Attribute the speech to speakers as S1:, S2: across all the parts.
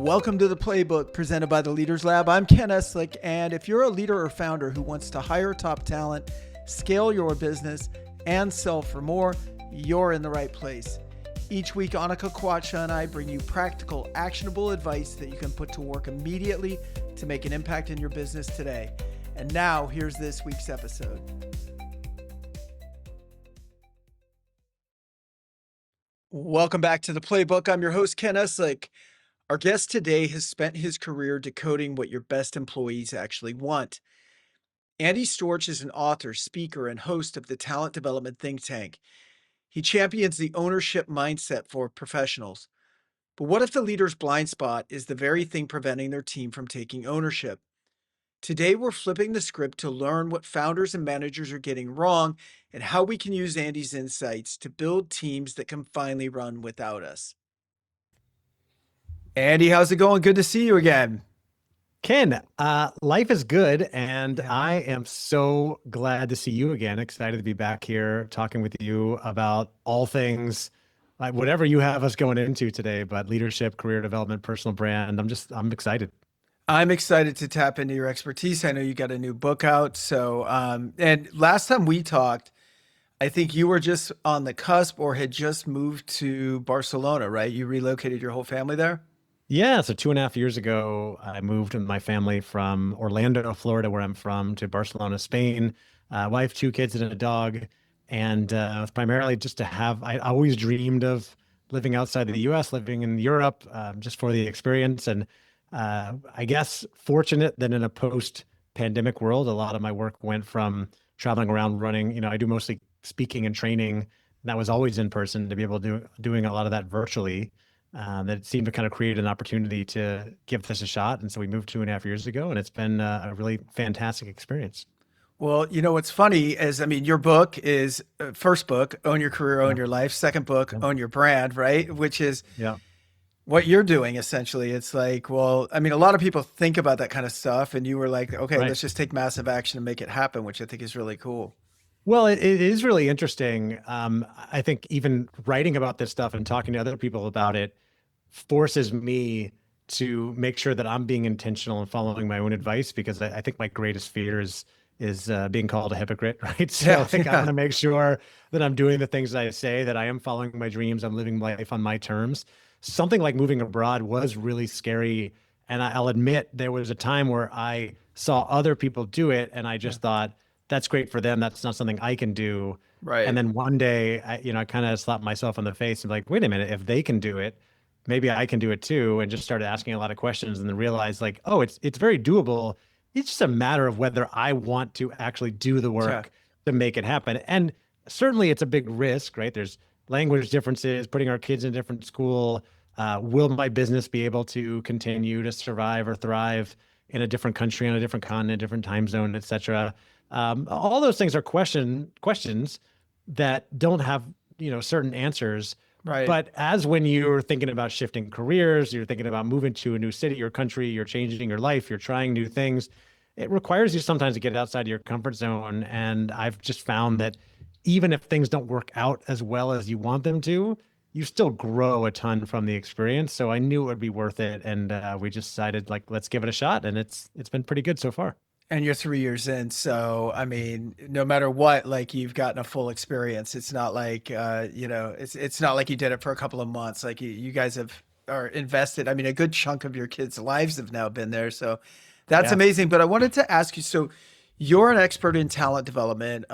S1: Welcome to the Playbook presented by the Leaders Lab. I'm Ken Eslick, and if you're a leader or founder who wants to hire top talent, scale your business, and sell for more, you're in the right place. Each week, Annika Kwacha and I bring you practical, actionable advice that you can put to work immediately to make an impact in your business today. And now, here's this week's episode. Welcome back to the Playbook. I'm your host, Ken Eslick. Our guest today has spent his career decoding what your best employees actually want. Andy Storch is an author, speaker, and host of the talent development think tank. He champions the ownership mindset for professionals. But what if the leader's blind spot is the very thing preventing their team from taking ownership? Today, we're flipping the script to learn what founders and managers are getting wrong and how we can use Andy's insights to build teams that can finally run without us. Andy, how's it going? Good to see you again.
S2: Ken, life is good, and I am so glad to see you again. Excited to be back here talking with you about all things, like whatever you have us going into today, but leadership, career development, personal brand. I'm excited.
S1: I'm excited to tap into your expertise. I know you got a new book out. So, and last time we talked, I think you were just on the cusp or had just moved to Barcelona, right? You relocated your whole family there?
S2: Yeah, so 2.5 years ago, I moved with my family from Orlando, Florida, where I'm from, to Barcelona, Spain. Wife, 2 kids, and a dog. And it was primarily just to have, I always dreamed of living outside the US, living in Europe, just for the experience. And I guess fortunate that in a post-pandemic world, a lot of my work went from traveling around running, I do mostly speaking and training. And that was always in person to be able to doing a lot of that virtually. That seemed to kind of create an opportunity to give this a shot. And so we moved 2.5 years ago, and it's been a really fantastic experience.
S1: Well, what's funny is, your book is first book, Own Your Career, Own
S2: Yeah.
S1: Your Life. Second book,
S2: Yeah.
S1: Own Your Brand, right? Which is
S2: Yeah.
S1: what you're doing essentially. It's like, well, a lot of people think about that kind of stuff, and you were like, okay,
S2: Right.
S1: let's just take massive action and make it happen, which I think is really cool.
S2: Well, it is really interesting. I think even writing about this stuff and talking to other people about it forces me to make sure that I'm being intentional and following my own advice, because I think my greatest fear is being called a hypocrite, right? So
S1: Yeah,
S2: I think I
S1: yeah.
S2: want to make sure that I'm doing the things that I say, that I am following my dreams, I'm living life on my terms. Something like moving abroad was really scary. And I'll admit there was a time where I saw other people do it and I just thought, that's great for them. That's not something I can do.
S1: Right.
S2: And then one day, I kind of slapped myself on the face and like, wait a minute, if they can do it, maybe I can do it too. And just started asking a lot of questions and then realized like, oh, it's very doable. It's just a matter of whether I want to actually do the
S1: Yeah.
S2: work to make it happen. And certainly it's a big risk, right? There's language differences, putting our kids in a different school. Will my business be able to continue to survive or thrive in a different country, on a different continent, different time zone, et cetera? All those things are questions that don't have, certain answers.
S1: Right.
S2: But as when you're thinking about shifting careers, you're thinking about moving to a new city or country, you're changing your life, you're trying new things, it requires you sometimes to get outside of your comfort zone. And I've just found that even if things don't work out as well as you want them to, you still grow a ton from the experience. So I knew it would be worth it. And we just decided, like, let's give it a shot. And it's been pretty good so far.
S1: And you're 3 years in. So, no matter what, like you've gotten a full experience. It's not like, it's not like you did it for a couple of months. Like you guys are invested. A good chunk of your kids' lives have now been there. So that's
S2: Yeah.
S1: amazing. But I wanted to ask you, so you're an expert in talent development.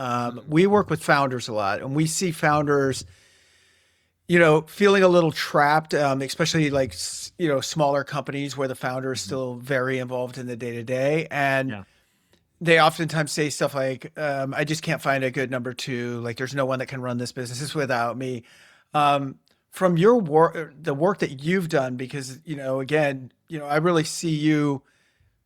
S1: We work with founders a lot, and we see founders, feeling a little trapped, especially like, smaller companies where the founder is still very involved in the day to day. And
S2: Yeah.
S1: they oftentimes say stuff like, I just can't find a good number two. Like there's no one that can run this business without me. From your work, the work that you've done, because, again, I really see you,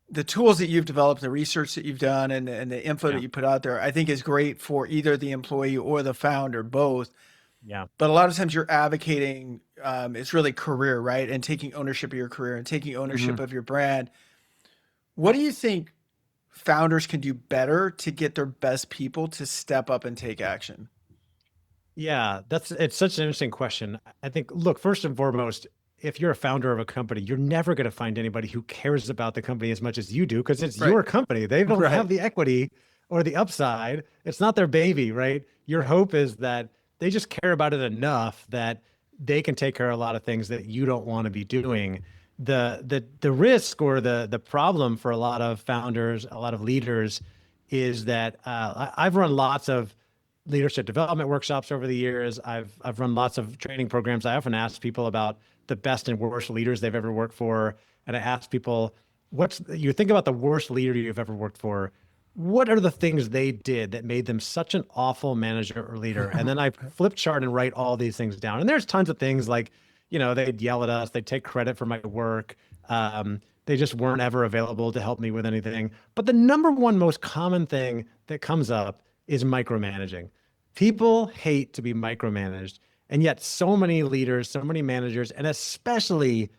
S1: the tools that you've developed, the research that you've done and the info
S2: Yeah.
S1: that you put out there, I think is great for either the employee or the founder, both.
S2: Yeah.
S1: But a lot of times you're advocating, it's really career, right? And taking ownership of your career and taking ownership of your brand. What do you think founders can do better to get their best people to step up and take action?
S2: Yeah, it's such an interesting question. I think, look, first and foremost, if you're a founder of a company, you're never going to find anybody who cares about the company as much as you do because it's
S1: Right.
S2: your company. They don't have
S1: Right.
S2: the equity or the upside. It's not their baby, right? Your hope is that they just care about it enough that they can take care of a lot of things that you don't want to be doing. The risk or the problem for a lot of founders, a lot of leaders, is that I've run lots of leadership development workshops over the years. I've run lots of training programs. I often ask people about the best and worst leaders they've ever worked for, and I ask people, you think about the worst leader you've ever worked for. What are the things they did that made them such an awful manager or leader? And then I flip chart and write all these things down. And there's tons of things like, they'd yell at us, they'd take credit for my work. They just weren't ever available to help me with anything. But the number one most common thing that comes up is micromanaging. People hate to be micromanaged. And yet so many leaders, so many managers, and especially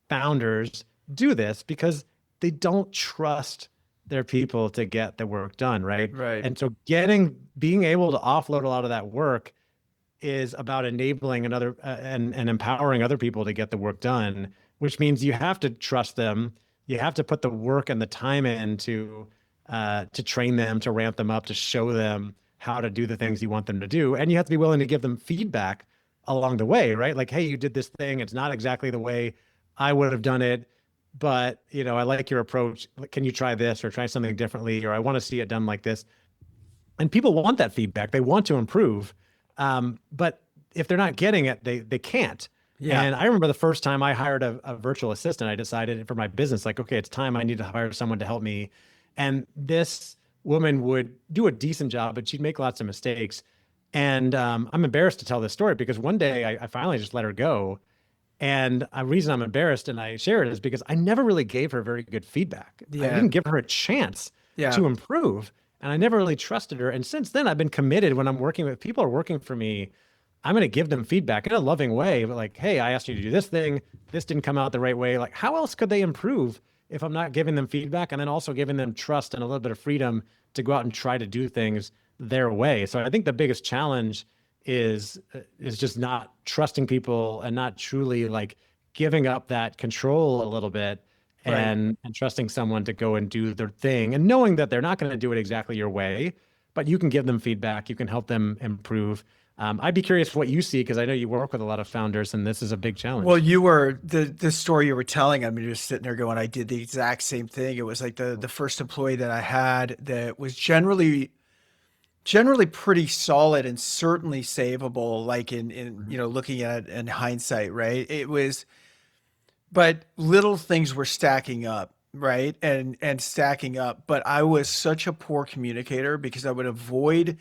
S2: founders do this because they don't trust their people to get the work done, right?
S1: Right.
S2: And so being able to offload a lot of that work is about enabling and empowering other people to get the work done, which means you have to trust them. You have to put the work and the time in to train them, to ramp them up, to show them how to do the things you want them to do. And you have to be willing to give them feedback along the way, right? Like, hey, you did this thing. It's not exactly the way I would have done it, but I like your approach. Can you try this or try something differently? Or I want to see it done like this. And people want that feedback. They want to improve. But if they're not getting it, they can't.
S1: Yeah.
S2: And I remember the first time I hired a virtual assistant, I decided for my business, like, okay, it's time I need to hire someone to help me. And this woman would do a decent job, but she'd make lots of mistakes. And I'm embarrassed to tell this story because one day I finally just let her go. And the reason I'm embarrassed and I share it is because I never really gave her very good feedback. I
S1: Yeah.
S2: didn't give her a chance
S1: Yeah.
S2: to improve. And I never really trusted her. And since then, I've been committed when I'm working with people who are working for me. I'm going to give them feedback in a loving way, but like, hey, I asked you to do this thing. This didn't come out the right way. Like, how else could they improve if I'm not giving them feedback and then also giving them trust and a little bit of freedom to go out and try to do things their way? So I think the biggest challenge is just not trusting people and not truly like giving up that control a little bit.
S1: Right.
S2: And trusting someone to go and do their thing and knowing that they're not going to do it exactly your way, but you can give them feedback. You can help them improve. I'd be curious what you see, because I know you work with a lot of founders and this is a big challenge.
S1: Well, you were the story you were telling. I mean, you're just sitting there going, I did the exact same thing. It was like the first employee that I had that was generally pretty solid and certainly savable, like in looking at it in hindsight, right? It was, but little things were stacking up, right? And stacking up. But I was such a poor communicator because I would avoid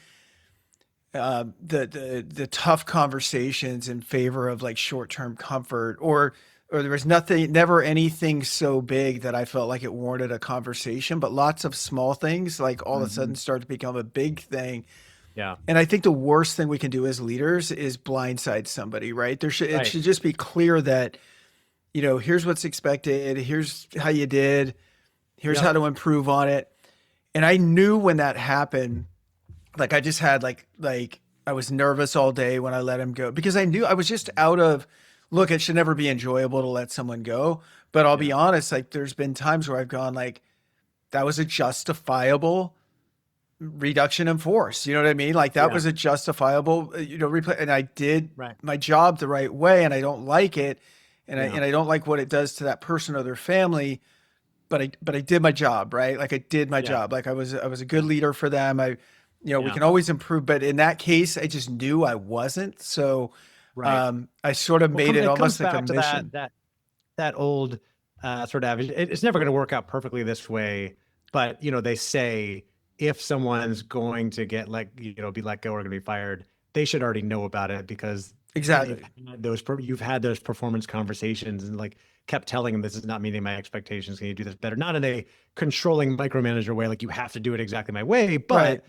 S1: the tough conversations in favor of like short-term comfort, or there was never anything so big that I felt like it warranted a conversation, but lots of small things like all of a sudden start to become a big thing.
S2: Yeah.
S1: And I think the worst thing we can do as leaders is blindside somebody, right? It
S2: Right.
S1: should just be clear that, here's what's expected, here's how you did, here's how to improve on it. And I knew when that happened, like I just had like I was nervous all day when I let him go because I knew I was just look, it should never be enjoyable to let someone go. But I'll be honest, like there's been times where I've gone like, that was a justifiable reduction in force. You know what I mean? Like that was a justifiable, replay. And I did my job the right way, and I don't like it. And I don't like what it does to that person or their family, but I did my job, right? Like I did my job. Like I was a good leader for them. We can always improve, but in that case, I just knew I wasn't. So, I sort of made it almost like a mission.
S2: That old sort of adage. It's never going to work out perfectly this way, but they say if someone's going to get be let go or going to be fired, they should already know about it because
S1: Exactly.
S2: you've had those performance conversations and like kept telling them this is not meeting my expectations. Can you do this better? Not in a controlling micromanager way, like you have to do it exactly my way, but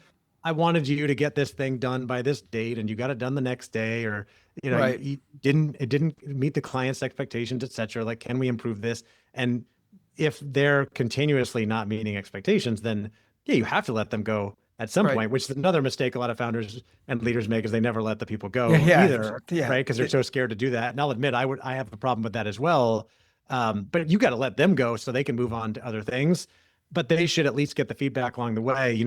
S2: I wanted you to get this thing done by this date and you got it done the next day, or, it didn't meet the client's expectations, et cetera. Like, can we improve this? And if they're continuously not meeting expectations, then you have to let them go. at some
S1: Right.
S2: point, which is another mistake a lot of founders and leaders make, is they never let the people
S1: Yeah.
S2: go
S1: Yeah.
S2: either,
S1: Yeah.
S2: right? Because they're so scared to do that. And I'll admit, I have a problem with that as well. But you got to let them go so they can move on to other things. But they should at least get the feedback along the way.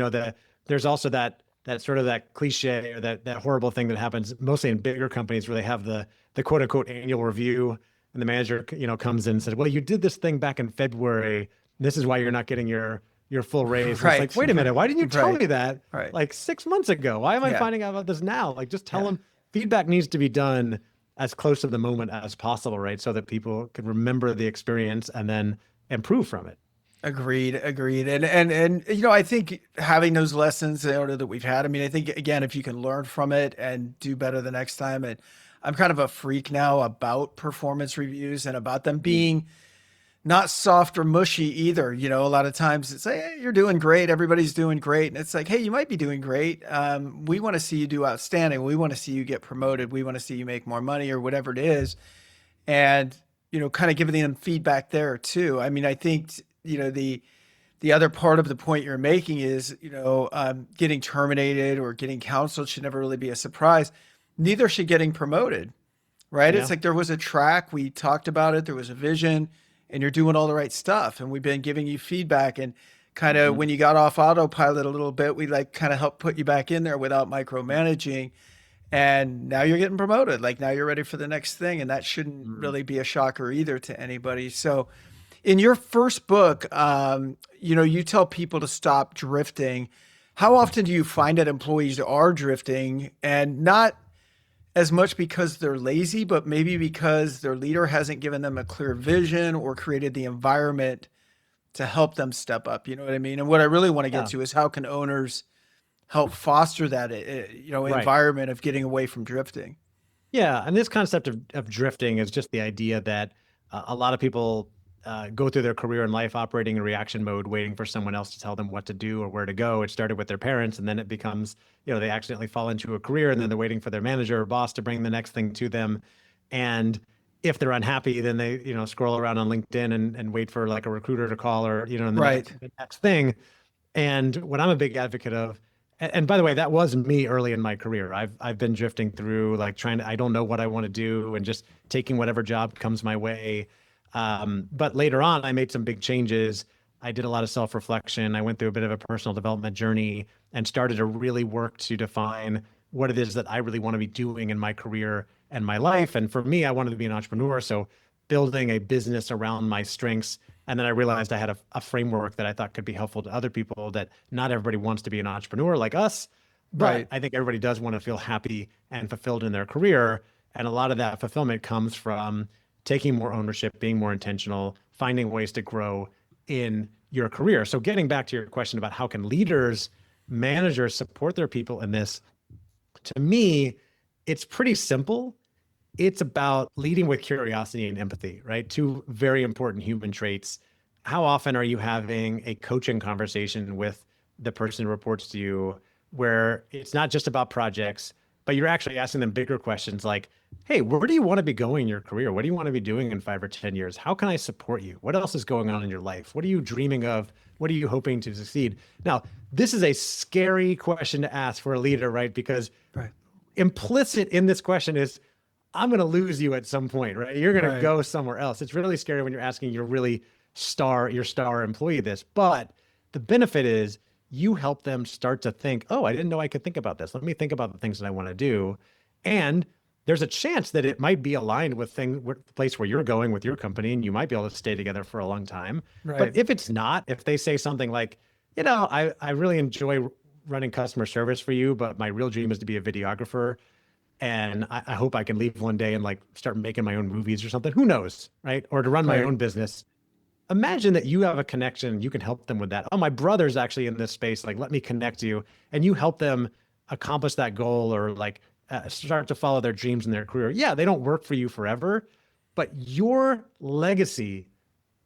S2: There's also that sort of that cliche or that horrible thing that happens mostly in bigger companies where they have the quote unquote annual review, and the manager comes in and says, well, you did this thing back in February. This is why you're not getting your full raise. And it's like,
S1: Right.
S2: wait a minute, why didn't you tell
S1: Right.
S2: me that
S1: Right.
S2: like 6 months ago? Why am I
S1: Yeah.
S2: finding out about this now? Like, just tell
S1: Yeah.
S2: them feedback needs to be done as close to the moment as possible, right? So that people can remember the experience and then improve from it.
S1: Agreed, agreed. And I think having those lessons in order that we've had, I mean, I think again, if you can learn from it and do better the next time, and I'm kind of a freak now about performance reviews and about them being not soft or mushy either. A lot of times it's like, hey, you're doing great, everybody's doing great. And it's like, hey, you might be doing great. We want to see you do outstanding. We want to see you get promoted. We want to see you make more money or whatever it is. And kind of giving them feedback there too. I mean, I think the other part of the point you're making is getting terminated or getting counseled should never really be a surprise. Neither should getting promoted, right? It's
S2: Yeah.
S1: like there was a track, we talked about it, there was a vision, and you're doing all the right stuff, and we've been giving you feedback, and kind of
S2: Mhm.
S1: when you got off autopilot a little bit, we like kind of helped put you back in there without micromanaging, and now you're getting promoted. Like, now you're ready for the next thing, and that shouldn't
S2: Mhm.
S1: really be a shocker either to anybody. So in your first book, you tell people to stop drifting. How often do you find that employees are drifting, and not as much because they're lazy, but maybe because their leader hasn't given them a clear vision or created the environment to help them step up? You know what I mean? And what I really want to get
S2: Yeah.
S1: to is how can owners help foster that,
S2: Right.
S1: environment of getting away from drifting?
S2: Yeah, and this concept of drifting is just the idea that a lot of people go through their career in life operating in reaction mode, waiting for someone else to tell them what to do or where to go. It started with their parents, and then it becomes, they accidentally fall into a career, and then they're waiting for their manager or boss to bring the next thing to them. And if they're unhappy, then they, scroll around on LinkedIn and wait for like a recruiter to call or,
S1: Right.
S2: the next thing. And what I'm a big advocate of, and by the way, that was me early in my career. I've been drifting through like I don't know what I want to do and just taking whatever job comes my way. But later on, I made some big changes. I did a lot of self-reflection. I went through a bit of a personal development journey and started to really work to define what it is that I really want to be doing in my career and my life. And for me, I wanted to be an entrepreneur. So building a business around my strengths. And then I realized I had a framework that I thought could be helpful to other people, that not everybody wants to be an entrepreneur like us, but
S1: Right.
S2: I think everybody does want to feel happy and fulfilled in their career. And a lot of that fulfillment comes from taking more ownership, being more intentional, finding ways to grow in your career. So getting back to your question about how can leaders, managers support their people in this, to me, it's pretty simple. It's about leading with curiosity and empathy, right? Two very important human traits. How often are you having a coaching conversation with the person who reports to you where it's not just about projects, but you're actually asking them bigger questions like, hey, where do you want to be going in your career? What do you want to be doing in 5 or 10 years? How can I support you? What else is going on in your life? What are you dreaming of? What are you hoping to succeed? Now, this is a scary question to ask for a leader, right? Because
S1: Right.
S2: implicit in this question is, I'm going to lose you at some point, right? You're going to
S1: Right.
S2: go somewhere else. It's really scary when you're asking your star employee this, but the benefit is you help them start to think, oh, I didn't know I could think about this. Let me think about the things that I want to do. And there's a chance that it might be aligned with the place where you're going with your company, and you might be able to stay together for a long time. But
S1: Right.
S2: if it's not, if they say something like, I really enjoy running customer service for you, but my real dream is to be a videographer, and I hope I can leave one day and like start making my own movies or something. Who knows, right? Or to run my
S1: Right.
S2: own business. Imagine that you have a connection, you can help them with that. Oh, my brother's actually in this space. Like, let me connect you, and you help them accomplish that goal, or like start to follow their dreams in their career. Yeah, they don't work for you forever, but your legacy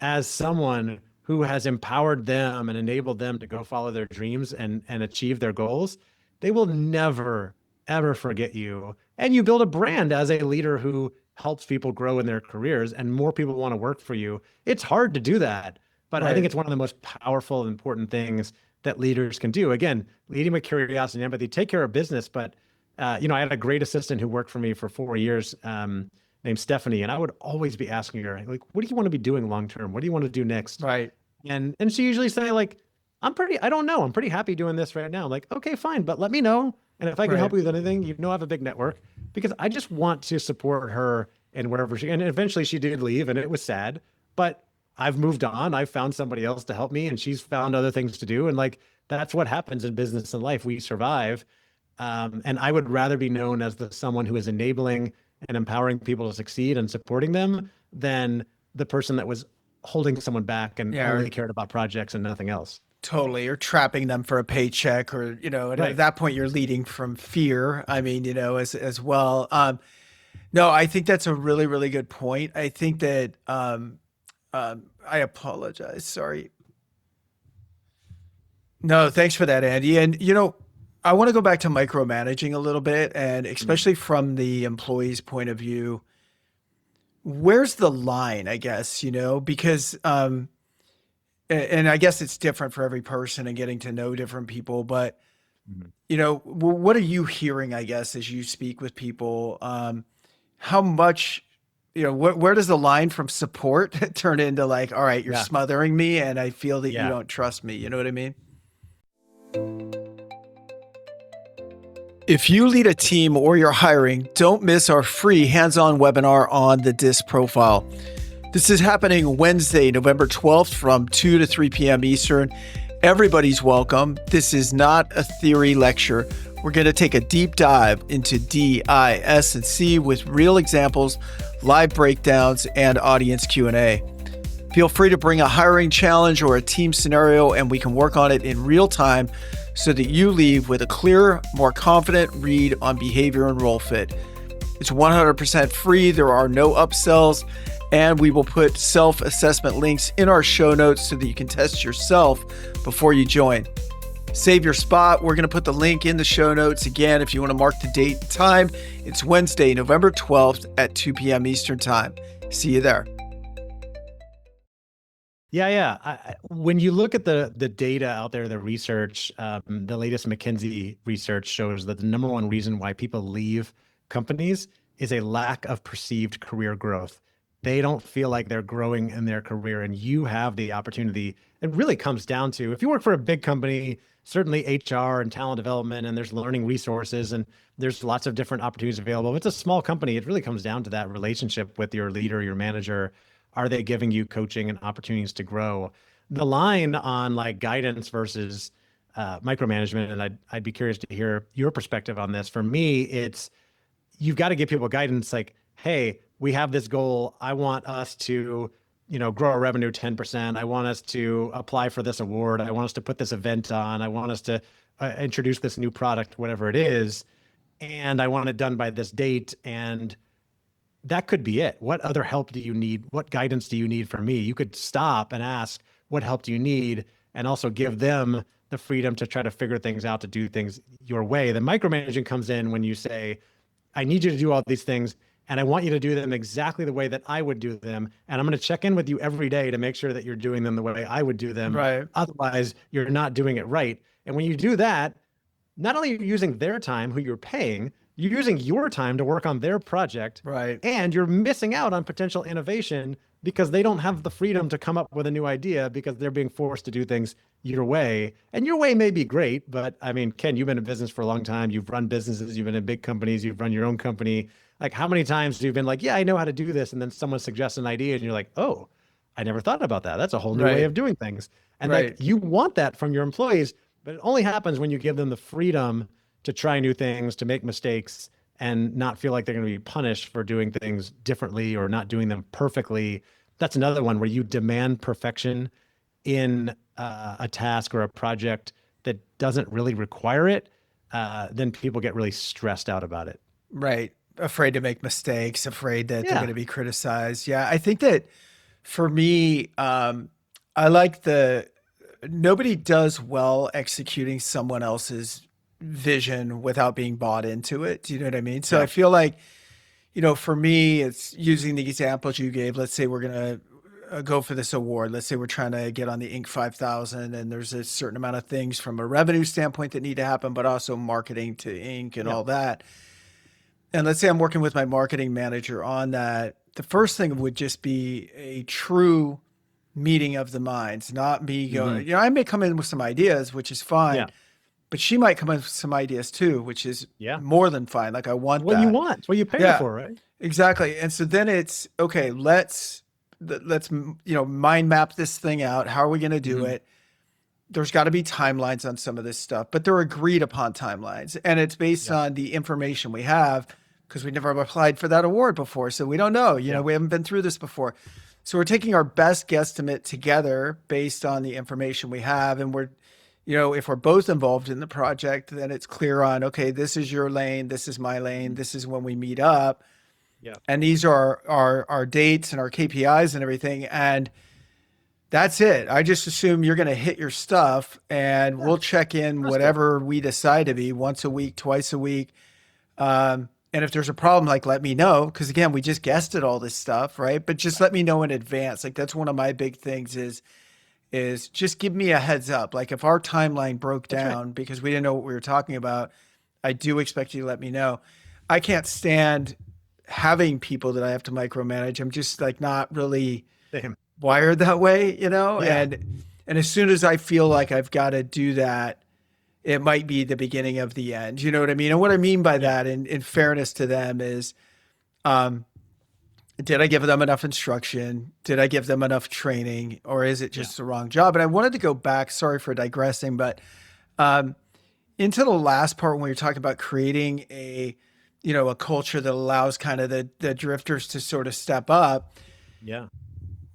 S2: as someone who has empowered them and enabled them to go follow their dreams and achieve their goals, they will never ever forget you. And you build a brand as a leader who helps people grow in their careers, and more people want to work for you. It's hard to do that, but I think
S1: Right.
S2: it's one of the most powerful and important things that leaders can do. Again, leading with curiosity and empathy, take care of business. But, I had a great assistant who worked for me for 4 years, named Stephanie. And I would always be asking her, like, what do you want to be doing long-term? What do you want to do next?
S1: Right.
S2: And she usually say like, I don't know. I'm pretty happy doing this right now. I'm like, okay, fine, but let me know. And if I can help
S1: Right.
S2: you with anything, I have a big network, because I just want to support her and wherever and eventually she did leave and it was sad, but I've moved on. I found somebody else to help me and she's found other things to do. And like, that's what happens in business and life. We survive. And I would rather be known as someone who is enabling and empowering people to succeed and supporting them than the person that was holding someone back and
S1: Yeah.
S2: only cared about projects and nothing else.
S1: Totally. Or trapping them for a paycheck, or, at
S2: Right.
S1: that point you're leading from fear. I mean, as well. No, I think that's a really, really good point. I think that, I apologize. Sorry. No, thanks for that, Andy. And, I want to go back to micromanaging a little bit, and especially from the employee's point of view. Where's the line, I guess, because, and I guess it's different for every person and getting to know different people, but,
S2: Mhm.
S1: what are you hearing, I guess, as you speak with people? How much, where does the line from support turn into like, all right, you're
S2: Yeah.
S1: smothering me and I feel that you
S2: Yeah.
S1: don't trust me. You know what I mean? If you lead a team or you're hiring, don't miss our free hands-on webinar on the DISC profile. This is happening Wednesday, November 12th from 2 to 3 p.m. Eastern. Everybody's welcome. This is not a theory lecture. We're going to take a deep dive into D, I, S, and C with real examples, live breakdowns, and audience Q&A. Feel free to bring a hiring challenge or a team scenario, and we can work on it in real time so that you leave with a clearer, more confident read on behavior and role fit. It's 100% free. There are no upsells, and we will put self-assessment links in our show notes so that you can test yourself before you join. Save your spot. We're going to put the link in the show notes. Again, if you want to mark the date and time, it's Wednesday, November 12th at 2 p.m. Eastern Time. See you there.
S2: Yeah. When you look at the data out there, the research, the latest McKinsey research shows that the number one reason why people leave companies is a lack of perceived career growth. They don't feel like they're growing in their career, and you have the opportunity. It really comes down to, if you work for a big company, certainly HR and talent development, and there's learning resources, and there's lots of different opportunities available. If it's a small company, it really comes down to that relationship with your leader, your manager. Are they giving you coaching and opportunities to grow? The line on like guidance versus micromanagement, and I'd be curious to hear your perspective on this. For me, it's, you've got to give people guidance like, hey, we have this goal. I want us to, grow our revenue 10%. I want us to apply for this award. I want us to put this event on. I want us to introduce this new product, whatever it is. And I want it done by this date. And that could be it. What other help do you need? What guidance do you need from me? You could stop and ask, what help do you need? And also give them the freedom to try to figure things out, to do things your way. The micromanaging comes in when you say, I need you to do all these things, and I want you to do them exactly the way that I would do them. And I'm going to check in with you every day to make sure that you're doing them the way I would do them.
S1: Right.
S2: Otherwise, you're not doing it right. And when you do that, not only are you using their time, who you're paying, you're using your time to work on their project.
S1: Right.
S2: And you're missing out on potential innovation because they don't have the freedom to come up with a new idea because they're being forced to do things your way. And your way may be great, but I mean, Ken, you've been in business for a long time. You've run businesses, you've been in big companies, you've run your own company. Like, how many times have you been like, yeah, I know how to do this, and then someone suggests an idea and you're like, oh, I never thought about that. That's a whole new way
S1: Right.
S2: of doing things. And
S1: Right.
S2: like, you want that from your employees, but it only happens when you give them the freedom to try new things, to make mistakes, and not feel like they're going to be punished for doing things differently or not doing them perfectly. That's another one where you demand perfection in a task or a project that doesn't really require it. Then people get really stressed out about it.
S1: Right. Afraid to make mistakes, afraid that they're
S2: Yeah.
S1: going to be criticized. Yeah. I think that for me, I like nobody does well executing someone else's vision without being bought into it. Do you know what I mean? So I
S2: Yeah.
S1: feel like, for me, it's using the examples you gave. Let's say we're going to go for this award. Let's say we're trying to get on the Inc. 5000, and there's a certain amount of things from a revenue standpoint that need to happen, but also marketing to Inc. and
S2: Yeah.
S1: all that. And let's say I'm working with my marketing manager on that. The first thing would just be a true meeting of the minds, not me going, I may come in with some ideas, which is fine,
S2: Yeah.
S1: but she might come in with some ideas too, which is
S2: Yeah.
S1: more than fine. Like I want
S2: What you
S1: that.
S2: want. It's what you pay her
S1: Yeah,
S2: for, right?
S1: exactly. And so then it's okay, let's mind map this thing out. How are we going to do it? There's got to be timelines on some of this stuff, but they're agreed upon timelines, and it's based
S2: Yeah.
S1: on the information we have because we never applied for that award before, so we don't know.
S2: Yeah.
S1: We haven't been through this before, so we're taking our best guesstimate together based on the information we have, and we're, if we're both involved in the project, then it's clear on, okay, this is your lane, this is my lane, this is when we meet up,
S2: Yeah.
S1: and these are our dates and our KPIs and everything, and that's it. I just assume you're going to hit your stuff, and
S2: Yeah.
S1: we'll check in
S2: Trust it.
S1: whatever we decide to be once a week, twice a week. And if there's a problem, like let me know, because again, we just guessed at all this stuff, right? But just let me know in advance. Like that's one of my big things is just give me a heads up. Like if our timeline broke
S2: That's right.
S1: down because we didn't know what we were talking about, I do expect you to let me know. I can't stand having people that I have to micromanage. I'm just like not really
S2: Same.
S1: wired that way,
S2: Yeah.
S1: and as soon as I feel like I've got to do that, it might be the beginning of the end. You know what I mean? And what I mean by
S2: Yeah.
S1: that, in fairness to them, is, did I give them enough instruction? Did I give them enough training, or is it
S2: Yeah.
S1: just the wrong job? And I wanted to go back. Sorry for digressing, but into the last part when we were talking about creating a culture that allows kind of the drifters to sort of step up.
S2: Yeah.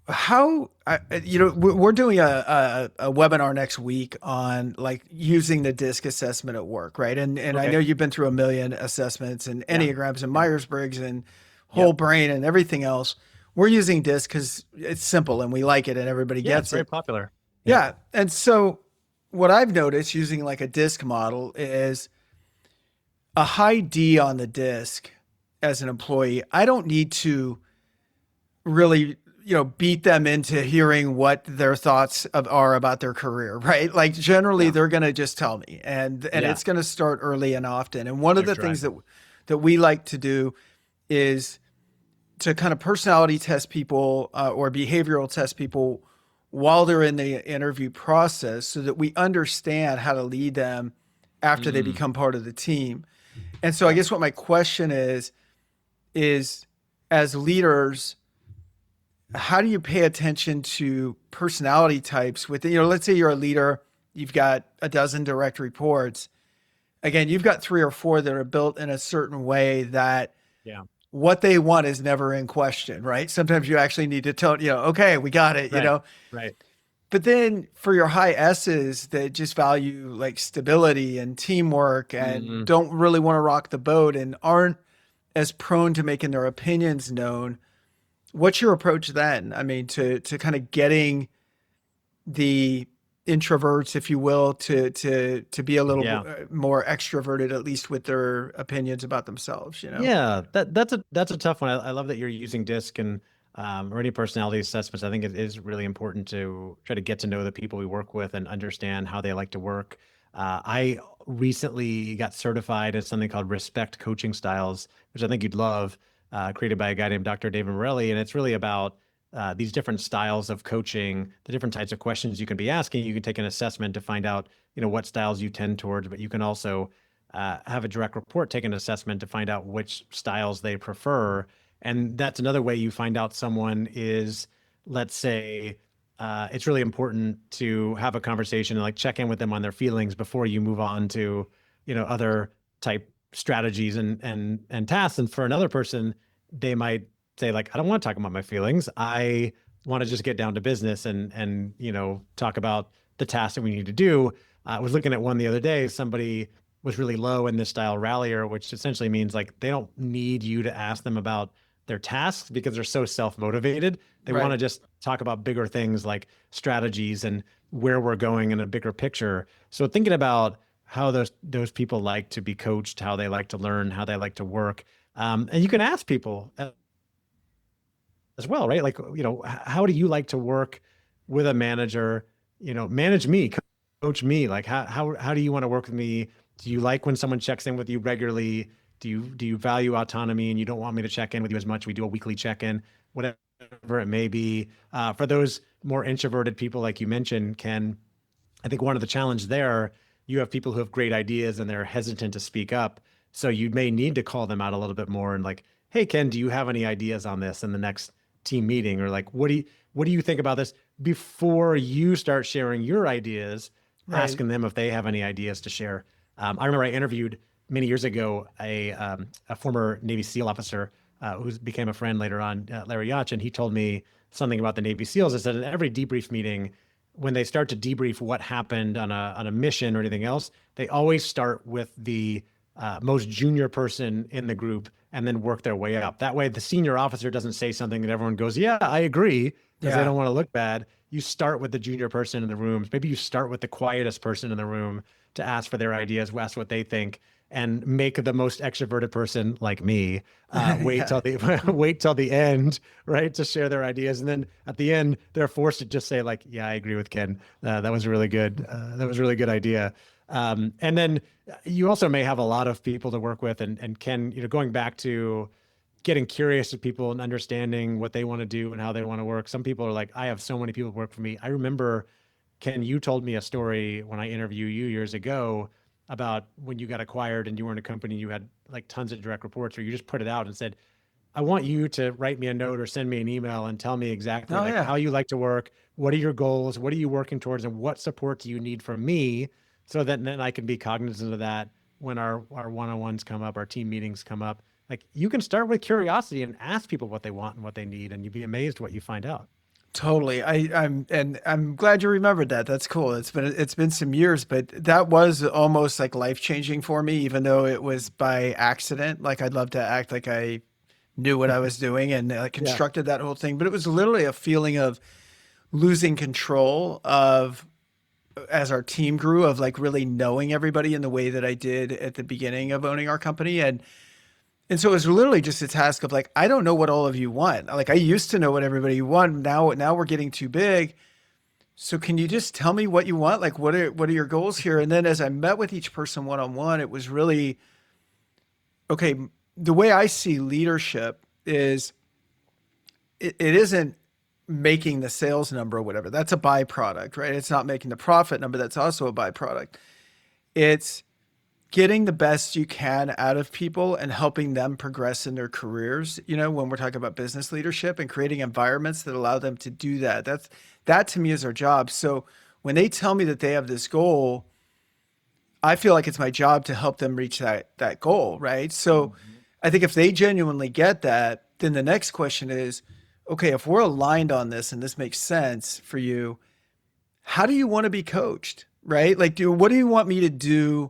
S1: We're doing a webinar next week on like using the DISC assessment at work, right? And I
S2: Okay.
S1: know you've been through a million assessments and
S2: Yeah.
S1: Enneagrams and
S2: Yeah.
S1: Myers-Briggs and whole brain and everything else. We're using DISC because it's simple and we like it and everybody
S2: Yeah. It's
S1: gets
S2: very
S1: it.
S2: popular. Yeah.
S1: Yeah. And so what I've noticed using like a DISC model is a high D on the DISC as an employee. I don't need to really beat them into hearing what their thoughts are about their career, right? Like generally
S2: Yeah.
S1: they're going to just tell me, and
S2: Yeah.
S1: it's going to start early and often. And one of
S2: They're
S1: the things
S2: driving.
S1: that we like to do is to kind of personality test people, or behavioral test people while they're in the interview process so that we understand how to lead them after they become part of the team. And so I
S2: Yeah.
S1: guess what my question is as leaders, how do you pay attention to personality types with, let's say you're a leader, you've got a dozen direct reports. Again, you've got 3 or 4 that are built in a certain way that
S2: Yeah.
S1: what they want is never in question, right? Sometimes you actually need to tell, okay, we got it,
S2: Right. Right.
S1: but then for your high S's that just value like stability and teamwork and don't really want to rock the boat and aren't as prone to making their opinions known, what's your approach then? I mean, to kind of getting the introverts, if you will, to be a little
S2: Yeah.
S1: more extroverted, at least with their opinions about themselves,
S2: Yeah, that's a tough one. I love that you're using DISC and or any personality assessments. I think it is really important to try to get to know the people we work with and understand how they like to work. I recently got certified in something called Respect Coaching Styles, which I think you'd love, created by a guy named Dr. David Morelli, and it's really about these different styles of coaching, the different types of questions you can be asking. You can take an assessment to find out, what styles you tend towards, but you can also have a direct report take an assessment to find out which styles they prefer. And that's another way you find out someone is, let's say, it's really important to have a conversation and like check in with them on their feelings before you move on to, other type strategies and tasks. And for another person, they might say like, I don't want to talk about my feelings. I want to just get down to business and talk about the tasks that we need to do. I was looking at one the other day. Somebody was really low in this style rallier, which essentially means like they don't need you to ask them about their tasks because they're so self-motivated. They want to just talk about bigger things like strategies and where we're going in a bigger picture. So thinking about how those people like to be coached, how they like to learn, how they like to work. And you can ask people as well, right? Like, how do you like to work with a manager? Manage me, coach me. Like, how do you want to work with me? Do you like when someone checks in with you regularly? Do you value autonomy and you don't want me to check in with you as much? We do a weekly check-in, whatever it may be. For those more introverted people, like you mentioned, Ken, I think one of the challenges there, you have people who have great ideas and they're hesitant to speak up. So you may need to call them out a little bit more and like, hey, Ken, do you have any ideas on this in the next team meeting? Or like, what do you think about this before you start sharing your ideas,
S1: Right.
S2: asking them if they have any ideas to share. I remember I interviewed many years ago a former Navy SEAL officer who became a friend later on, Larry Yach, and he told me something about the Navy SEALs. Is that in every debrief meeting, when they start to debrief what happened on a mission or anything else, they always start with the most junior person in the group and then work their way up. That way, the senior officer doesn't say something that everyone goes, "Yeah, I agree," because they
S1: Yeah.
S2: don't want to look bad. You start with the junior person in the room. Maybe you start with the quietest person in the room to ask for their ideas, ask what they think, and make the most extroverted person like me wait
S1: Yeah.
S2: till the wait till the end, right, to share their ideas, and then at the end they're forced to just say like, "Yeah, I agree with Ken. That was really good. That was a really good idea." And then you also may have a lot of people to work with, and Ken, going back to getting curious with people and understanding what they want to do and how they want to work. Some people are like, I have so many people work for me. I remember, Ken, you told me a story when I interviewed you years ago about when you got acquired and you were in a company, you had like tons of direct reports, or you just put it out and said, I want you to write me a note or send me an email and tell me exactly
S1: Oh
S2: like
S1: yeah.
S2: how you like to work. What are your goals? What are you working towards? And what support do you need from me so that then I can be cognizant of that when our one-on-ones come up, our team meetings come up. Like you can start with curiosity and ask people what they want and what they need, and you'd be amazed what you find out.
S1: Totally. I'm glad you remembered that. That's cool. It's been some years, but that was almost like life changing for me, even though it was by accident. Like I'd love to act like I knew what I was doing and
S2: Yeah.
S1: constructed that whole thing, but it was literally a feeling of losing control of as our team grew, of like really knowing everybody in the way that I did at the beginning of owning our company. And so it was literally just a task of like, I don't know what all of you want. Like I used to know what everybody want. Now we're getting too big. So can you just tell me what you want? Like what are your goals here? And then as I met with each person one on one, it was really okay. The way I see leadership is it isn't making the sales number or whatever. That's a byproduct, right? It's not making the profit number. That's also a byproduct. It's getting the best you can out of people and helping them progress in their careers, when we're talking about business leadership and creating environments that allow them to do that. That to me is our job. So when they tell me that they have this goal, I feel like it's my job to help them reach that goal, right? So
S2: Mhm.
S1: I think if they genuinely get that, then the next question is, okay, if we're aligned on this and this makes sense for you, how do you want to be coached, right? Like, what do you want me to do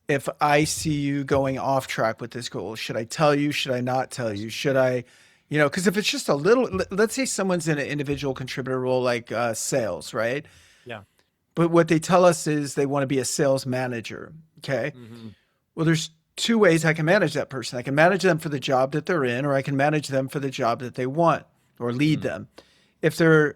S1: if I see you going off track with this goal? Should I tell you? Should I not tell
S2: Yes.
S1: you? Should I, because if it's just a little, let's say someone's in an individual contributor role like sales, right?
S2: Yeah.
S1: But what they tell us is they want to be a sales manager. Okay.
S2: Hmm.
S1: Well, there's two ways I can manage that person. I can manage them for the job that they're in, or I can manage them for the job that they want or lead
S2: Mm.
S1: them. If they're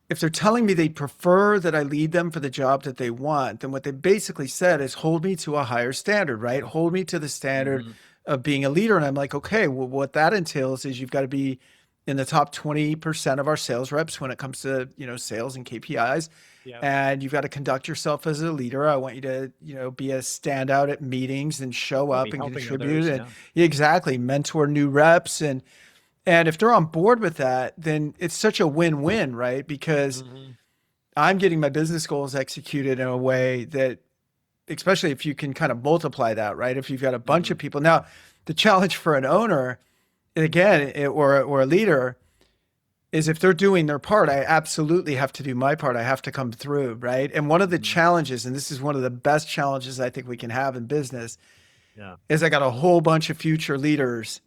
S1: if they're telling me they prefer that I lead them for the job that they want, then what they basically said is hold me to a higher standard, right? Hold me to the standard
S2: Hmm.
S1: of being a leader. And I'm like, okay, well, what that entails is you've got to be in the top 20% of our sales reps when it comes to, sales and KPIs.
S2: Yeah.
S1: And you've got to conduct yourself as a leader. I want you to, be a standout at meetings and show
S2: Yeah.
S1: up
S2: Be
S1: and
S2: helping
S1: contribute
S2: others.
S1: and
S2: Yeah.
S1: exactly mentor new reps. And if they're on board with that, then it's such a win-win, right? Because
S2: Hmm.
S1: I'm getting my business goals executed in a way that, especially if you can kind of multiply that, right? If you've got a bunch
S2: Hmm.
S1: of people. Now, the challenge for an owner, again, or a leader, is if they're doing their part, I absolutely have to do my part. I have to come through, right? And one of the
S2: Hmm.
S1: challenges, and this is one of the best challenges I think we can have in business,
S2: Yeah.
S1: is I got a whole bunch of future leaders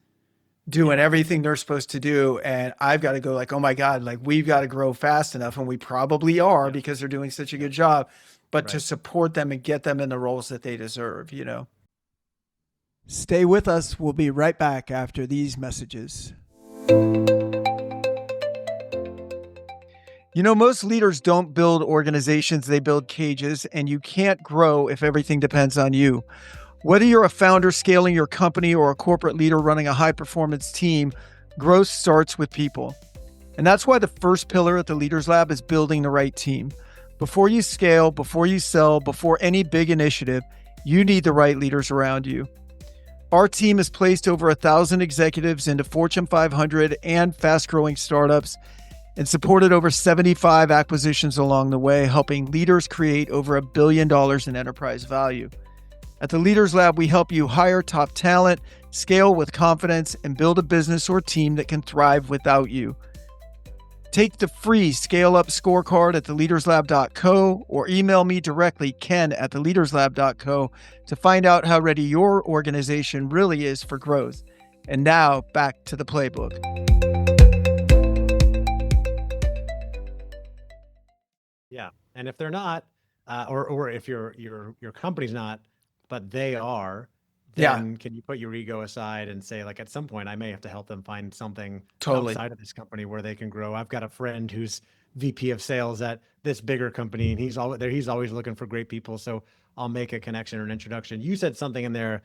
S1: doing
S2: Yeah.
S1: everything they're supposed to do. And I've got to go like, oh my God, like we've got to grow fast enough. And we probably are
S2: Yeah.
S1: because they're doing such a
S2: Yeah.
S1: good job, but to
S2: Right.
S1: support them and get them in the roles that they deserve. Stay with us. We'll be right back after these messages. You know, most leaders don't build organizations, they build cages, and you can't grow if everything depends on you. Whether you're a founder scaling your company or a corporate leader running a high performance team, growth starts with people. And that's why the first pillar at the Leaders Lab is building the right team. Before you scale, before you sell, before any big initiative, you need the right leaders around you. Our team has placed over 1,000 executives into Fortune 500 and fast growing startups and supported over 75 acquisitions along the way, helping leaders create over $1 billion in enterprise value. At the Leaders Lab, we help you hire top talent, scale with confidence, and build a business or team that can thrive without you. Take the free Scale Up scorecard at theleaderslab.co or email me directly, Ken at theleaderslab.co, to find out how ready your organization really is for growth. And now back to the playbook.
S2: Yeah. And if they're not, or if your company's not, but they are,
S1: Yeah,
S2: then can you put your ego aside and say, like, at some point I may have to help them find something
S1: totally.
S2: outside of this company where they can grow. I've got a friend who's VP of sales at this bigger company, and he's always looking for great people. So I'll make a connection or an introduction. You said something in there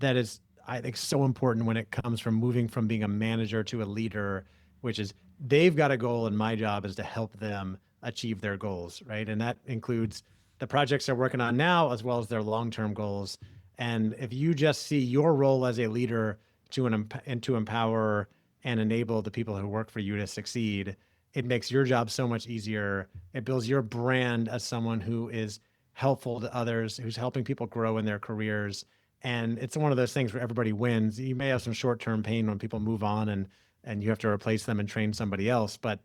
S2: that is, I think, so important when it comes from moving from being a manager to a leader, which is they've got a goal, and my job is to help them achieve their goals, right? And that includes the projects they're working on now, as well as their long-term goals. And if you just see your role as a leader to empower and enable the people who work for you to succeed, it makes your job so much easier. It builds your brand as someone who is helpful to others, who's helping people grow in their careers. And it's one of those things where everybody wins. You may have some short-term pain when people move on and you have to replace them and train somebody else, but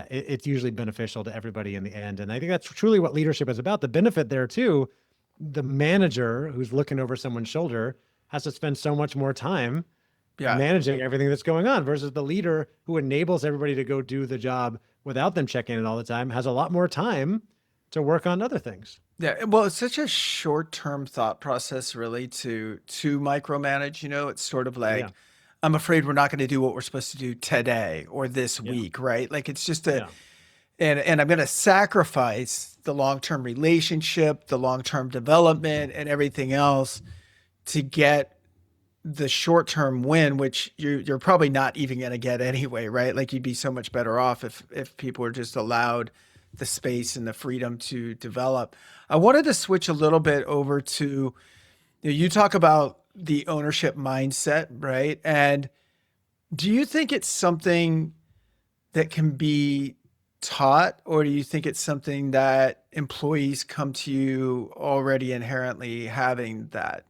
S2: it's usually beneficial to everybody in the end. And I think that's truly what leadership is about. The benefit there too, the manager who's looking over someone's shoulder has to spend so much more time
S1: Yeah.
S2: managing everything that's going on versus the leader who enables everybody to go do the job without them checking in all the time has a lot more time to work on other things.
S1: Yeah, well, it's such a short-term thought process really to micromanage, you know, it's sort of
S2: Yeah.
S1: like I'm afraid we're not going to do what we're supposed to do today or this
S2: Yeah.
S1: week, right? Like it's just a
S2: Yeah.
S1: and I'm going to sacrifice the long-term relationship, the long-term development and everything else to get the short-term win, which you're probably not even going to get anyway, right? Like you'd be so much better off if people were just allowed the space and the freedom to develop. I wanted to switch a little bit over to you talk about the ownership mindset, right? And do you think it's something that can be taught, or do you think it's something that employees come to you already inherently having that?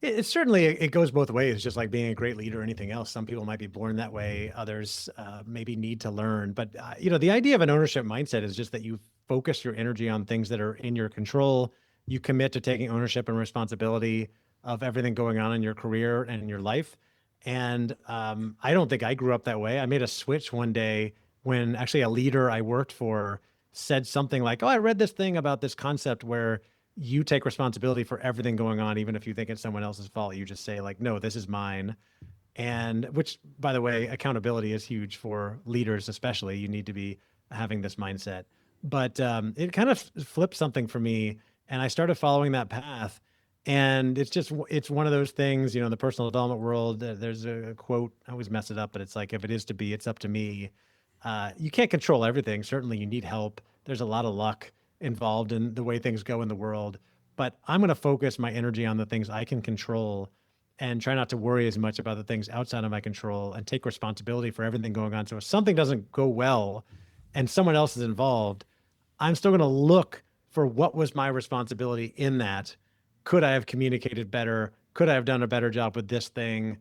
S2: It certainly it goes both ways, just like being a great leader or anything else. Some people might be born that way. Others maybe need to learn. But the idea of an ownership mindset is just that you focus your energy on things that are in your control. You commit to taking ownership and responsibility of everything going on in your career and in your life. And I don't think I grew up that way. I made a switch one day when actually a leader I worked for said something like, "Oh, I read this thing about this concept where you take responsibility for everything going on, even if you think it's someone else's fault. You just say like, no, this is mine." And which, by the way, accountability is huge for leaders, especially. You need to be having this mindset. But it kind of flipped something for me, and I started following that path. And it's one of those things, in the personal development world. There's a quote, I always mess it up, but it's like, if it is to be, it's up to me. You can't control everything. Certainly, you need help. There's a lot of luck involved in the way things go in the world, but I'm going to focus my energy on the things I can control and try not to worry as much about the things outside of my control and take responsibility for everything going on. So if something doesn't go well and someone else is involved, I'm still going to look for what was my responsibility in that. Could I have communicated better? Could I have done a better job with this thing?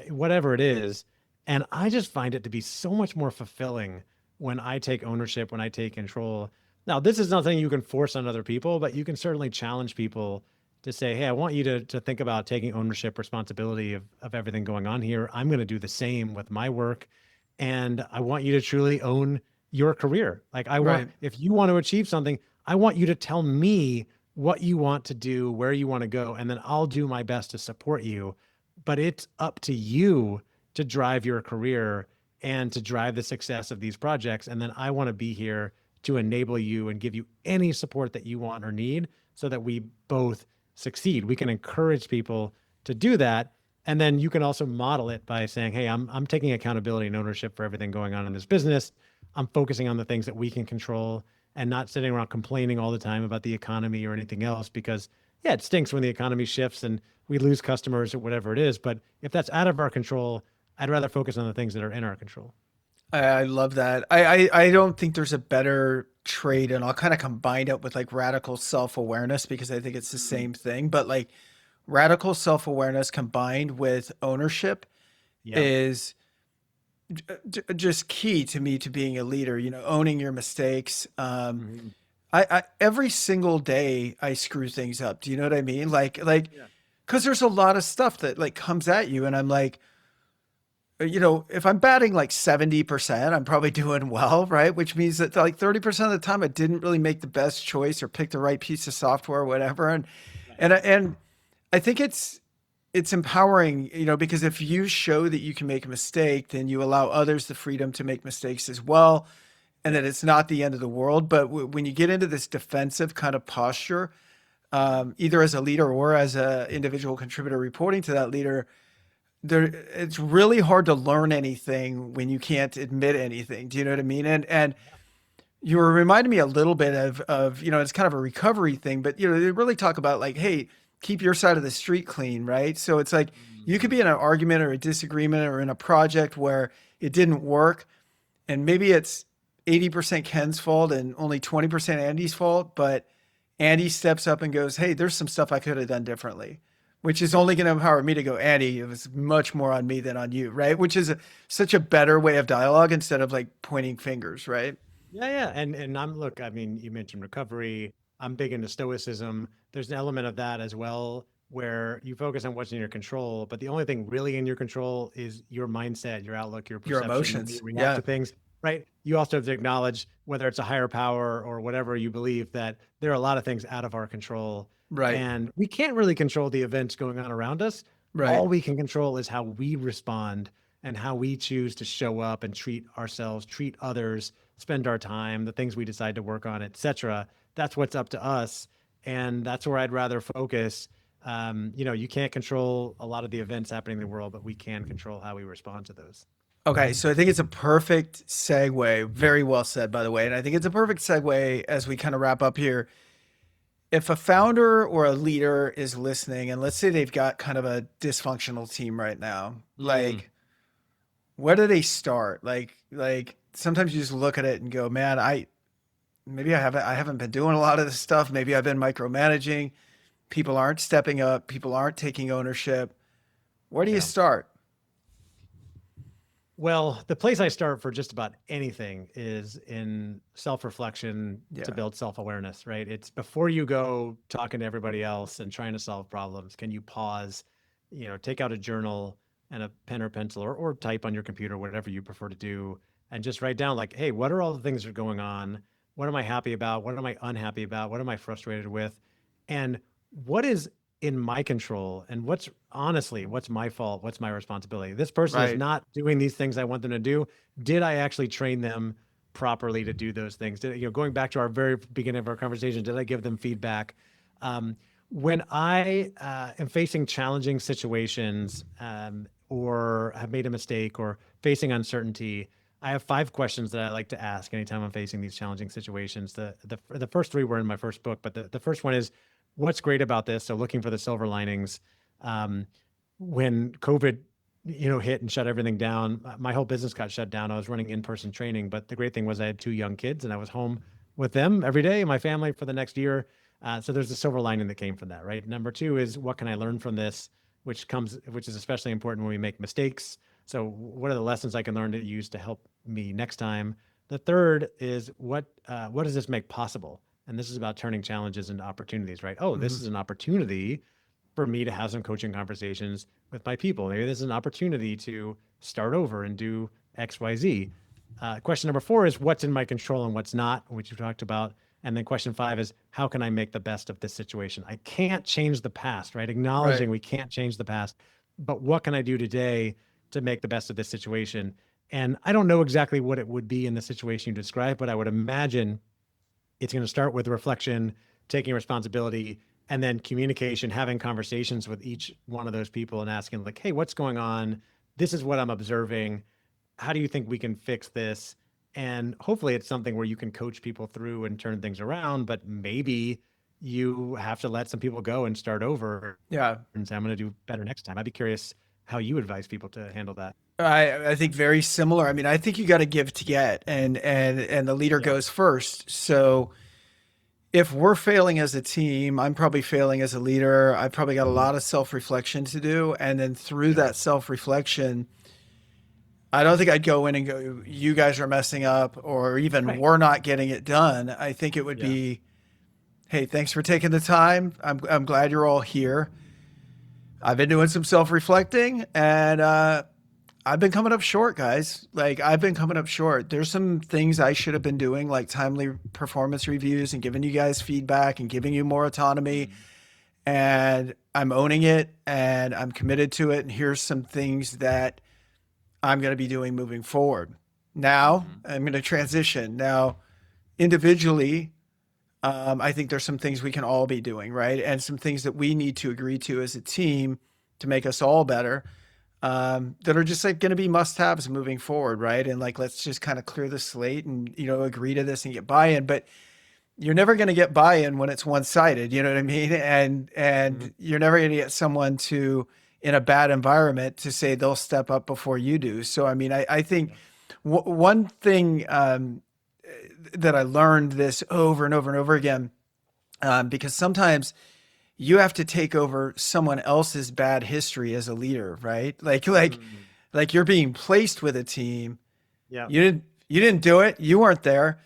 S2: Whatever it is. And I just find it to be so much more fulfilling when I take ownership, when I take control. Now, this is nothing you can force on other people, but you can certainly challenge people to say, hey, I want you to think about taking ownership, responsibility of everything going on here. I'm going to do the same with my work. And I want you to truly own your career. Like
S1: Right.
S2: if you want to achieve something, I want you to tell me what you want to do, where you want to go, and then I'll do my best to support you. But it's up to you to drive your career. and to drive the success of these projects. And then I want to be here to enable you and give you any support that you want or need so that we both succeed. We can encourage people to do that. And then you can also model it by saying, hey, I'm taking accountability and ownership for everything going on in this business. I'm focusing on the things that we can control and not sitting around complaining all the time about the economy or anything else, because yeah, it stinks when the economy shifts and we lose customers or whatever it is. But if that's out of our control, I'd rather focus on the things that are in our control.
S1: I love that. I don't think there's a better trait, and I'll kind of combine it with like radical self-awareness because I think it's the
S2: Mm.
S1: same thing. But like radical self-awareness combined with ownership
S2: Yep.
S1: is just key to me to being a leader. Owning your mistakes.
S2: Mhm.
S1: I every single day I screw things up. Do you know what I mean? Like,
S2: Yeah.
S1: because there's a lot of stuff that like comes at you, and I'm like, if I'm batting like 70%, I'm probably doing well, right? Which means that like 30% of the time I didn't really make the best choice or pick the right piece of software or whatever. And
S2: Right.
S1: and and I think it's empowering, because if you show that you can make a mistake, then you allow others the freedom to make mistakes as well, and that
S2: Yep.
S1: it's not the end of the world. But when you get into this defensive kind of posture, either as a leader or as an individual contributor reporting to that leader, it's really hard to learn anything when you can't admit anything. Do you know what I mean? And you were reminding me a little bit of it's kind of a recovery thing, but they really talk about like, hey, keep your side of the street clean, right? So it's like you could
S2: Mm.
S1: be in an argument or a disagreement or in a project where it didn't work, and maybe it's 80% Ken's fault and only 20% Andy's fault, but Andy steps up and goes, "Hey, there's some stuff I could have done differently," which is only going to empower me to go, "Andy, it was much more on me than on you," right? Which is such a better way of dialogue instead of like pointing fingers, right?
S2: Yeah, yeah. And I'm look, I mean, you mentioned recovery. I'm big into stoicism. There's an element of that as well where you focus on what's in your control, but the only thing really in your control is your mindset, your outlook, your
S1: Your
S2: perception, the way you
S1: emotions.
S2: react
S1: Yeah.
S2: to things, right? You also have to acknowledge whether it's a higher power or whatever you believe that there are a lot of things out of our control.
S1: Right.
S2: And we can't really control the events going on around us.
S1: Right.
S2: All we can control is how we respond and how we choose to show up and treat ourselves, treat others, spend our time, the things we decide to work on, etc. That's what's up to us, and that's where I'd rather focus. You can't control a lot of the events happening in the world, but we can control how we respond to those.
S1: Okay, so I think it's a perfect segue. Very well said, by the way. And I think it's a perfect segue as we kind of wrap up here. If a founder or a leader is listening, and let's say they've got kind of a dysfunctional team right now,
S2: Mm.
S1: like where do they start? Like sometimes you just look at it and go, man, I haven't been doing a lot of this stuff. Maybe I've been micromanaging. People aren't stepping up. People aren't taking ownership. Where do you
S2: Yeah.
S1: start?
S2: Well, the place I start for just about anything is in self-reflection to
S1: Yeah.
S2: build self-awareness, right? It's before you go talking to everybody else and trying to solve problems, can you pause, take out a journal and a pen or pencil or type on your computer, whatever you prefer to do, and just write down like, hey, what are all the things that are going on? What am I happy about? What am I unhappy about? What am I frustrated with? And what is in my control and what's honestly what's my fault, what's my responsibility? This person is
S1: Right.
S2: not doing these things I want them to do. Did I actually train them properly to do those things? Going back to our very beginning of our conversation, did I give them feedback? When I am facing challenging situations, or have made a mistake or facing uncertainty, I have 5 questions that I like to ask anytime I'm facing these challenging situations. The first 3 were in my first book, but the first one is, what's great about this? So looking for the silver linings. Um, when COVID, hit and shut everything down, my whole business got shut down. I was running in-person training, but the great thing was I had 2 young kids and I was home with them every day, my family for the next year. So there's a silver lining that came from that, right? Number 2 is, what can I learn from this, which is especially important when we make mistakes. So what are the lessons I can learn to use to help me next time? The third is, what does this make possible? And this is about turning challenges into opportunities, right? Oh, this
S1: Mhm.
S2: is an opportunity for me to have some coaching conversations with my people. Maybe this is an opportunity to start over and do X, Y, Z. Question number 4 is, what's in my control and what's not, which you talked about. And then question 5 is, how can I make the best of this situation? I can't change the past, right?
S1: Right.
S2: Acknowledging we can't change the past, but what can I do today to make the best of this situation? And I don't know exactly what it would be in the situation you described, but I would imagine it's going to start with reflection, taking responsibility, and then communication, having conversations with each one of those people and asking, like, hey, what's going on? This is what I'm observing. How do you think we can fix this? And hopefully it's something where you can coach people through and turn things around, but maybe you have to let some people go and start over
S1: Yeah.
S2: and say, I'm going to do better next time. I'd be curious how you advise people to handle that.
S1: I think very similar. I mean, I think you got to give to get, and the leader
S2: Yeah.
S1: goes first. So if we're failing as a team, I'm probably failing as a leader. I've probably got a
S2: Mhm.
S1: lot of self-reflection to do, and then through
S2: Sure.
S1: that self-reflection, I don't think I'd go in and go, "You guys are messing up," or even
S2: Right.
S1: "We're not getting it done." I think it would
S2: Yeah.
S1: be, "Hey, thanks for taking the time. I'm glad you're all here. I've been doing some self-reflecting, and I've been coming up short, guys. Like I've been coming up short. There's some things I should have been doing, like timely performance reviews and giving you guys feedback and giving you more autonomy.
S2: Mhm.
S1: And I'm owning it and I'm committed to it. And here's some things that I'm going to be doing moving forward. Now
S2: Mhm.
S1: I'm going to transition. Now, individually, I think there's some things we can all be doing, right? And some things that we need to agree to as a team to make us all better, that are just like going to be must haves moving forward, right? And like, let's just kind of clear the slate and, agree to this and get buy in. But you're never going to get buy in when it's one sided, you know what I mean?
S2: Mhm.
S1: And you're never going to get someone to, in a bad environment, to say they'll step up before you do. So, I mean, I think
S2: Yeah.
S1: one thing, that I learned this over and over and over again, because sometimes you have to take over someone else's bad history as a leader, right?
S2: Mhm.
S1: Like you're being placed with a team.
S2: Yeah.
S1: You didn't do it. You weren't there,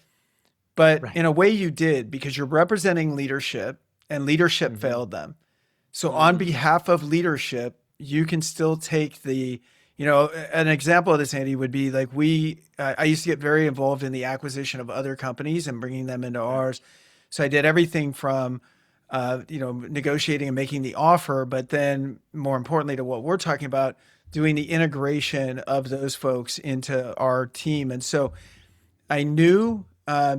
S1: but
S2: Right.
S1: in a way you did because you're representing leadership and leadership
S2: Mhm.
S1: failed them. So on
S2: Mm.
S1: behalf of leadership, you can still take the, an example of this, Andy, would be like I used to get very involved in the acquisition of other companies and bringing them into
S2: Yeah.
S1: ours. So I did everything from, negotiating and making the offer, but then more importantly to what we're talking about, doing the integration of those folks into our team. And so I knew,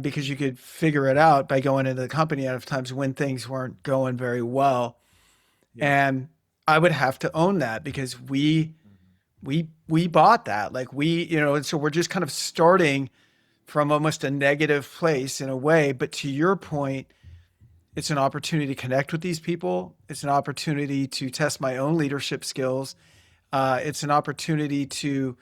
S1: because you could figure it out by going into the company out of times when things weren't going very well,
S2: Yeah.
S1: and I would have to own that because we
S2: Mhm.
S1: we bought that. Like and so we're just kind of starting from almost a negative place in a way. But to your point, it's an opportunity to connect with these people. It's an opportunity to test my own leadership skills. It's an opportunity to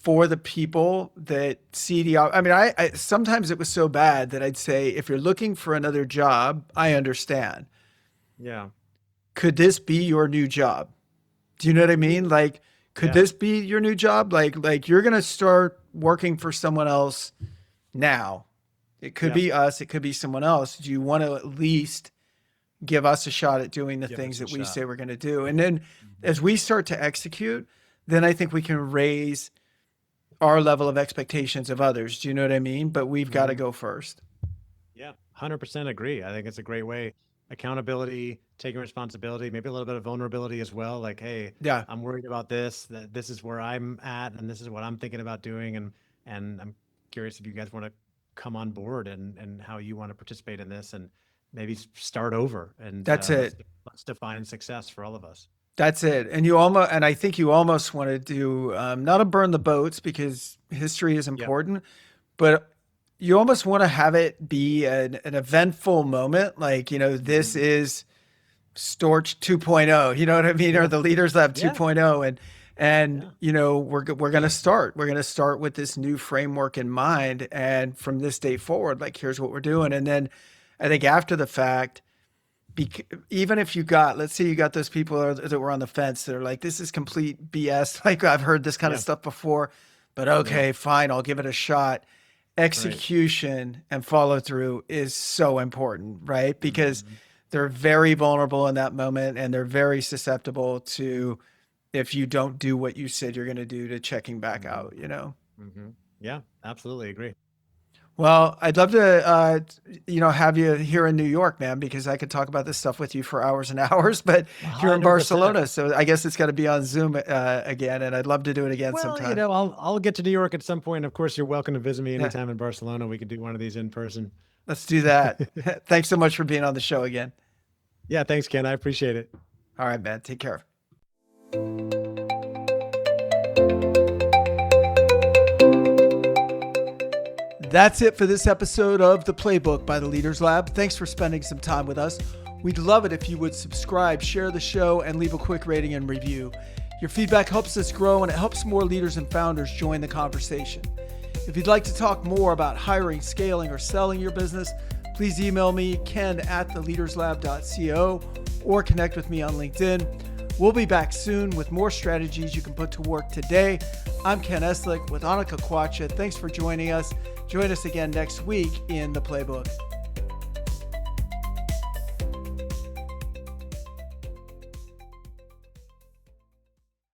S1: for the people that see I mean, I sometimes it was so bad that I'd say, if you're looking for another job, I understand.
S2: Yeah.
S1: Could this be your new job? Do you know what I mean?
S2: Ooh.
S1: Like, could
S2: Yeah.
S1: this be your new job? Like you're gonna start working for someone else now. It could
S2: Yeah.
S1: be us. It could be someone else. Do you want to at least give us a shot at doing the
S2: Give
S1: things
S2: us a
S1: that we
S2: shot.
S1: say we're going to do? And then
S2: Mhm.
S1: as we start to execute, then I think we can raise our level of expectations of others. Do you know what I mean? But we've got to
S2: Mhm.
S1: go first.
S2: Yeah. 100% agree. I think it's a great way. Accountability, taking responsibility, maybe a little bit of vulnerability as well. Like, hey,
S1: Yeah,
S2: I'm worried about this, that this is where I'm at, and this is what I'm thinking about doing. And I'm curious if you guys want to come on board and how you want to participate in this and maybe start over and
S1: that's it.
S2: let's define success for all of us.
S1: That's it. And I think you almost want to do, not a burn the boats because history is
S2: Yep.
S1: important, but you almost want to have it be an eventful moment. Like, this
S2: Hmm.
S1: is Storch 2.0, you know what I mean? Or
S2: Yeah.
S1: the Leaders Lab
S2: Yeah.
S1: 2.0. And,
S2: Yeah.
S1: we're going to start. We're going to start with this new framework in mind. And from this day forward, like, here's what we're doing. And then I think after the fact, even if let's say you got those people that were on the fence that are like, this is complete BS. Like, I've heard this kind of
S2: Yeah.
S1: stuff before, but
S2: Yeah.
S1: okay, fine, I'll give it a shot.
S2: Right.
S1: Execution and follow through is so important, right? Because
S2: Hmm.
S1: they're very vulnerable in that moment and they're very susceptible to, if you don't do what you said you're going to do, to checking back
S2: Hmm.
S1: out.
S2: Hmm. Yeah. Absolutely agree.
S1: Well, I'd love to, have you here in New York, man, because I could talk about this stuff with you for hours and hours. But you're in
S2: 100%.
S1: Barcelona, so I guess it's got to be on Zoom again, and I'd love to do it again
S2: Well,
S1: sometime.
S2: I'll get to New York at some point. Of course, you're welcome to visit me
S1: Yeah,
S2: anytime in Barcelona. We could do one of these in person.
S1: let's do that. Thanks so much for being on the show again.
S2: Yeah, thanks, Ken. I appreciate it.
S1: All right, man. Take care. That's it for this episode of The Playbook by the Leaders Lab. Thanks for spending some time with us. We'd love it if you would subscribe, share the show, and leave a quick rating and review. Your feedback helps us grow and it helps more leaders and founders join the conversation. If you'd like to talk more about hiring, scaling, or selling your business, please email me, ken@theleaderslab.co, or connect with me on LinkedIn. We'll be back soon with more strategies you can put to work today. I'm Ken Eslick with Annika Kwacha. Thanks for joining us. Join us again next week in The Playbook.